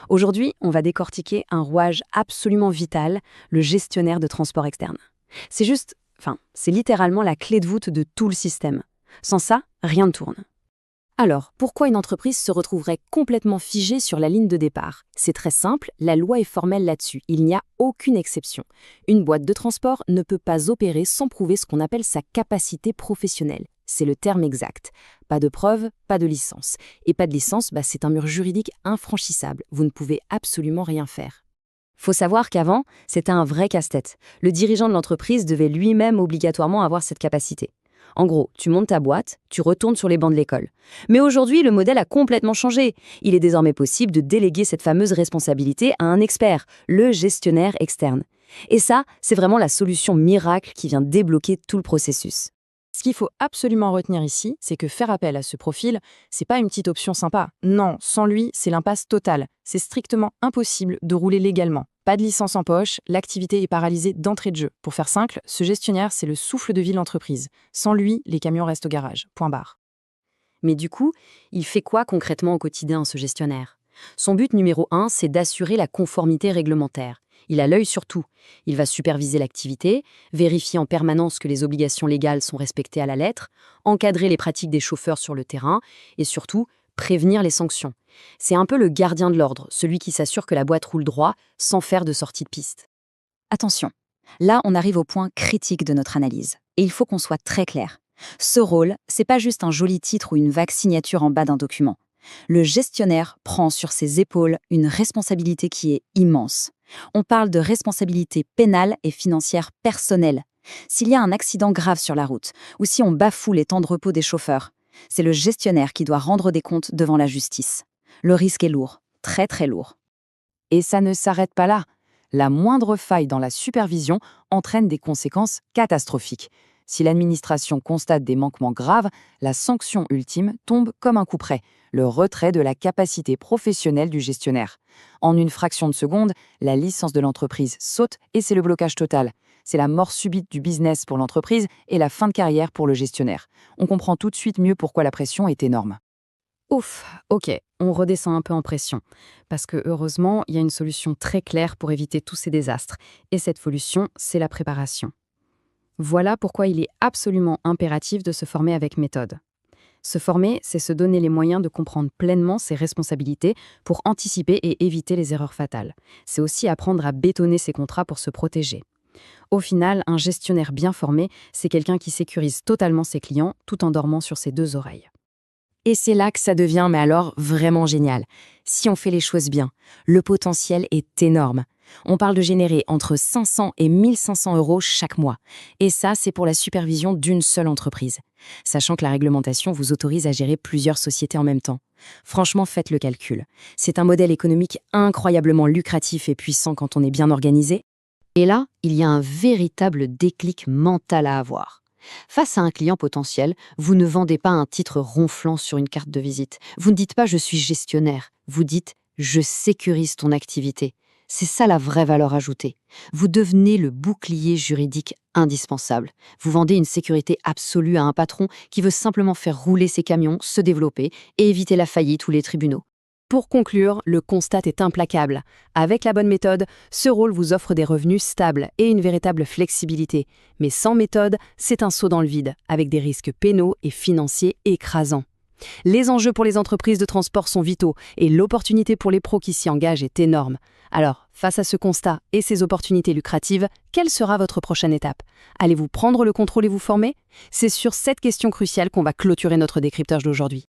Aujourd'hui, on va décortiquer un rouage absolument vital, le gestionnaire de transport externe. C'est littéralement la clé de voûte de tout le système. Sans ça, rien ne tourne. Alors, pourquoi une entreprise se retrouverait complètement figée sur la ligne de départ? C'est très simple, la loi est formelle là-dessus, il n'y a aucune exception. Une boîte de transport ne peut pas opérer sans prouver ce qu'on appelle sa capacité professionnelle. C'est le terme exact. Pas de preuve, pas de licence. Et pas de licence, c'est un mur juridique infranchissable. Vous ne pouvez absolument rien faire. Faut savoir qu'avant, c'était un vrai casse-tête. Le dirigeant de l'entreprise devait lui-même obligatoirement avoir cette capacité. En gros, tu montes ta boîte, tu retournes sur les bancs de l'école. Mais aujourd'hui, le modèle a complètement changé. Il est désormais possible de déléguer cette fameuse responsabilité à un expert, le gestionnaire externe. Et ça, c'est vraiment la solution miracle qui vient débloquer tout le processus. Ce qu'il faut absolument retenir ici, c'est que faire appel à ce profil, c'est pas une petite option sympa. Non, sans lui, c'est l'impasse totale. C'est strictement impossible de rouler légalement. Pas de licence en poche, l'activité est paralysée d'entrée de jeu. Pour faire simple, ce gestionnaire, c'est le souffle de vie de l'entreprise. Sans lui, les camions restent au garage. Point barre. Mais du coup, il fait quoi concrètement au quotidien, ce gestionnaire? Son but numéro 1, c'est d'assurer la conformité réglementaire. Il a l'œil sur tout. Il va superviser l'activité, vérifier en permanence que les obligations légales sont respectées à la lettre, encadrer les pratiques des chauffeurs sur le terrain et surtout prévenir les sanctions. C'est un peu le gardien de l'ordre, celui qui s'assure que la boîte roule droit sans faire de sortie de piste. Attention, là on arrive au point critique de notre analyse. Et il faut qu'on soit très clair. Ce rôle, c'est pas juste un joli titre ou une vague signature en bas d'un document. Le gestionnaire prend sur ses épaules une responsabilité qui est immense. On parle de responsabilité pénale et financière personnelle. S'il y a un accident grave sur la route, ou si on bafoue les temps de repos des chauffeurs, c'est le gestionnaire qui doit rendre des comptes devant la justice. Le risque est lourd, très très lourd. Et ça ne s'arrête pas là. La moindre faille dans la supervision entraîne des conséquences catastrophiques. Si l'administration constate des manquements graves, la sanction ultime tombe comme un coup près, le retrait de la capacité professionnelle du gestionnaire. En une fraction de seconde, la licence de l'entreprise saute et c'est le blocage total. C'est la mort subite du business pour l'entreprise et la fin de carrière pour le gestionnaire. On comprend tout de suite mieux pourquoi la pression est énorme. Ouf, ok, on redescend un peu en pression. Parce que heureusement, il y a une solution très claire pour éviter tous ces désastres. Et cette solution, c'est la préparation. Voilà pourquoi il est absolument impératif de se former avec méthode. Se former, c'est se donner les moyens de comprendre pleinement ses responsabilités pour anticiper et éviter les erreurs fatales. C'est aussi apprendre à bétonner ses contrats pour se protéger. Au final, un gestionnaire bien formé, c'est quelqu'un qui sécurise totalement ses clients tout en dormant sur ses deux oreilles. Et c'est là que ça devient, mais alors, vraiment génial. Si on fait les choses bien, le potentiel est énorme. On parle de générer entre 500 et 1500 euros chaque mois. Et ça, c'est pour la supervision d'une seule entreprise. Sachant que la réglementation vous autorise à gérer plusieurs sociétés en même temps. Franchement, faites le calcul. C'est un modèle économique incroyablement lucratif et puissant quand on est bien organisé. Et là, il y a un véritable déclic mental à avoir. Face à un client potentiel, vous ne vendez pas un titre ronflant sur une carte de visite. Vous ne dites pas « je suis gestionnaire », vous dites « je sécurise ton activité ». C'est ça la vraie valeur ajoutée. Vous devenez le bouclier juridique indispensable. Vous vendez une sécurité absolue à un patron qui veut simplement faire rouler ses camions, se développer et éviter la faillite ou les tribunaux. Pour conclure, le constat est implacable. Avec la bonne méthode, ce rôle vous offre des revenus stables et une véritable flexibilité. Mais sans méthode, c'est un saut dans le vide, avec des risques pénaux et financiers écrasants. Les enjeux pour les entreprises de transport sont vitaux et l'opportunité pour les pros qui s'y engagent est énorme. Alors, face à ce constat et ces opportunités lucratives, quelle sera votre prochaine étape? Allez-vous prendre le contrôle et vous former? C'est sur cette question cruciale qu'on va clôturer notre décryptage d'aujourd'hui.